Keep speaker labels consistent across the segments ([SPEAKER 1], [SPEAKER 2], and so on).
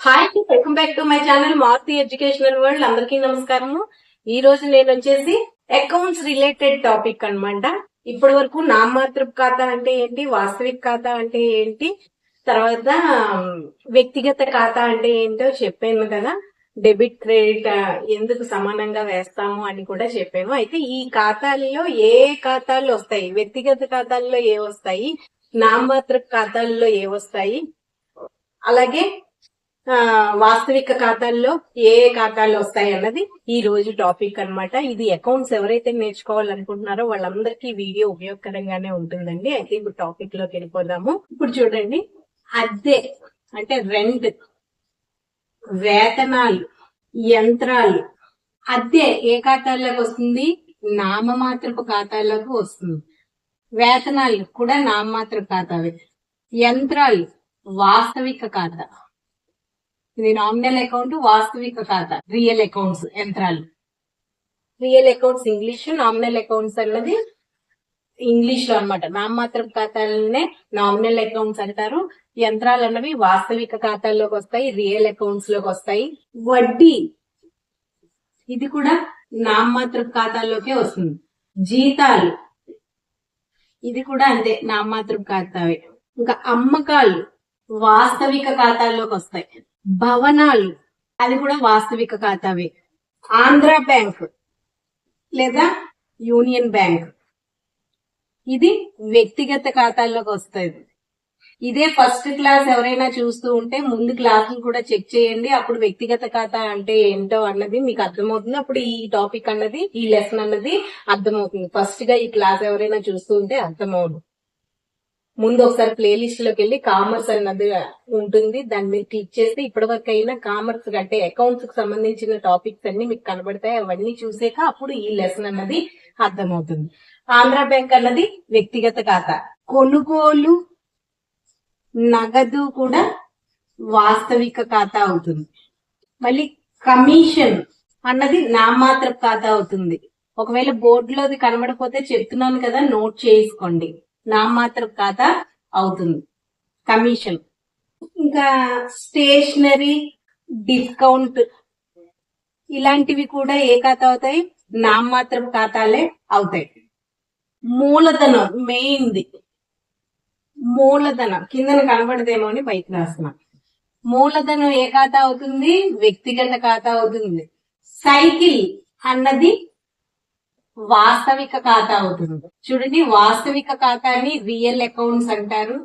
[SPEAKER 1] Hi, welcome back to my channel Maruthi educational world. అందరికీ నమస్కారము. ఈ రోజు నేను వచ్చేసి అకౌంట్స్ రిలేటెడ్ టాపిక్ అన్నమాట. ఇప్పటి వరకు నామమాత్రపు ఖాతా అంటే ఏంటి, వాస్తవిక ఖాతా అంటే ఏంటి, తర్వాత వ్యక్తిగత ఖాతా అంటే ఏంటో చెప్పాను కదా. డెబిట్ క్రెడిట్ ఎందుకు సమానంగా వేస్తాము అని కూడా చెప్పాను. అయితే ఈ ఖాతాల్లో ఏ ఖాతాలు వస్తాయి, వ్యక్తిగత ఖాతాల్లో ఏ వస్తాయి, నామమాత్రపు ఖాతాల్లో ఏ వస్తాయి, అలాగే వాస్తవిక ఖాతాల్లో ఏ ఖాతాలు వస్తాయి అన్నది ఈ రోజు టాపిక్ అన్నమాట. ఇది అకౌంట్స్ ఎవరైతే నేర్చుకోవాలనుకుంటున్నారో వాళ్ళందరికీ వీడియో ఉపయోగకరంగానే ఉంటుందండి. అయితే ఇప్పుడు టాపిక్ లోకి వెళ్ళిపోదాము. ఇప్పుడు చూడండి, అద్దె అంటే రెంట్, వేతనాలు, యంత్రాలు. అద్దె ఏ ఖాతాల్లోకి వస్తుంది? నామమాత్రపు ఖాతాల్లోకి వస్తుంది. వేతనాలు కూడా నామమాత్రపు ఖాతావే. యంత్రాలు వాస్తవిక ఖాతా. ఇది నామినల్ అకౌంట్, వాస్తవిక ఖాతా రియల్ అకౌంట్స్. యంత్రాలు real accounts English, nominal accounts అన్నది ఇంగ్లీష్ లో అనమాట. నామమాత్రపు ఖాతాలనే నామినల్ అకౌంట్స్ అంటారు. యంత్రాలు అన్నవి వాస్తవిక ఖాతాల్లోకి వస్తాయి, రియల్ అకౌంట్స్ లోకి వస్తాయి. వడ్డీ ఇది కూడా నామమాత్రపు ఖాతాల్లోకే వస్తుంది. జీతాలు ఇది కూడా అంతే, నామమాత్రపు ఖాతావే. ఇంకా అమ్మకాలు వాస్తవిక ఖాతాల్లోకి వస్తాయి. భవనాలు అది కూడా వాస్తవిక ఖాతావే. ఆంధ్ర బ్యాంక్ లేదా యూనియన్ బ్యాంక్ ఇది వ్యక్తిగత ఖాతాల్లోకి వస్తుంది. ఇదే ఫస్ట్ క్లాస్ ఎవరైనా చూస్తూ ఉంటే ముందు క్లాసులు కూడా చెక్ చేయండి. అప్పుడు వ్యక్తిగత ఖాతా అంటే ఏంటో అన్నది మీకు అర్థమవుతుంది. అప్పుడు ఈ టాపిక్ అన్నది, ఈ లెసన్ అన్నది అర్థమవుతుంది. ఫస్ట్ గా ఈ క్లాస్ ఎవరైనా చూస్తూ ఉంటే అర్థమవుతుంది. ముందు ఒకసారి ప్లేలిస్ట్ లోకి వెళ్ళి కామర్స్ అన్నది ఉంటుంది, దాన్ని మీరు క్లిక్ చేస్తే ఇప్పటివరకు అయినా కామర్స్ అంటే అకౌంట్స్ కి సంబంధించిన టాపిక్స్ అన్ని మీకు కనబడతాయి. అవన్నీ చూసాక అప్పుడు ఈ లెసన్ అన్నది అర్థమవుతుంది. ఆంధ్ర బ్యాంక్ అన్నది వ్యక్తిగత ఖాతా. కొనుగోలు నగదు కూడా వాస్తవిక ఖాతా అవుతుంది. మళ్ళీ కమిషన్ అన్నది నామమాత్రపు ఖాతా అవుతుంది. ఒకవేళ బోర్డులోది కనబడకపోతే చెప్తున్నాను కదా, నోట్ చేసుకోండి. నామమాత్రపు ఖాతా అవుతుంది కమిషన్. ఇంకా స్టేషనరీ, డిస్కౌంట్ ఇలాంటివి కూడా ఏ ఖాతా అవుతాయి? నామమాత్రపు ఖాతాలే అవుతాయి. మూలధనం మెయిన్ది. మూలధనం కిందన కనబడదేమో అని బయట రాస్తున్నా. మూలధనం ఏ ఖాతా అవుతుంది? వ్యక్తిగత ఖాతా అవుతుంది. సైకిల్ అన్నది వాస్తవిక ఖాతా అవుతుంది. చూడండి, వాస్తవిక ఖాతాని రియల్ అకౌంట్స్ అంటారు,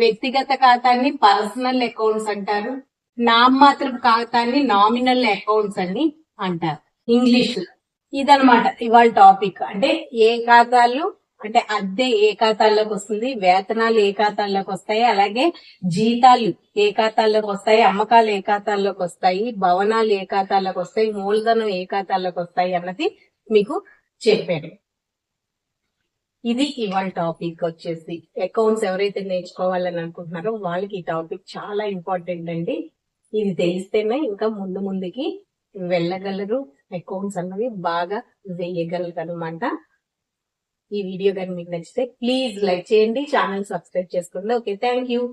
[SPEAKER 1] వ్యక్తిగత ఖాతాని పర్సనల్ అకౌంట్స్ అంటారు, నామమాత్రపు ఖాతాని నామినల్ అకౌంట్స్ అని అంటారు ఇంగ్లీష్. ఇదనమాట ఇవాళ టాపిక్. అంటే ఏ ఖాతాలు అంటే అద్దె ఏ ఖాతాల్లోకి వస్తుంది, వేతనాలు ఏ ఖాతాల్లోకి వస్తాయి, అలాగే జీతాలు ఏ ఖాతాల్లోకి వస్తాయి, అమ్మకాలు ఏ ఖాతాల్లోకి వస్తాయి, భవనాలు ఏ ఖాతాల్లోకి వస్తాయి, మూలధనం ఏ ఖాతాల్లోకి వస్తాయి అన్నది మీకు చెప్పాను. ఇది ఇవాళ టాపిక్ వచ్చేసి. అకౌంట్స్ ఎవరైతే నేర్చుకోవాలని అనుకుంటున్నారో వాళ్ళకి ఈ టాపిక్ చాలా ఇంపార్టెంట్ అండి. ఇది తెలిస్తేనే ఇంకా ముందుకి వెళ్ళగలరు, అకౌంట్స్ అన్నవి బాగా వేయగలరు అనమాట. ఈ వీడియో కానీ మీకు నచ్చితే ప్లీజ్ లైక్ చేయండి, ఛానల్ సబ్స్క్రైబ్ చేసుకోండి. Okay, thank you.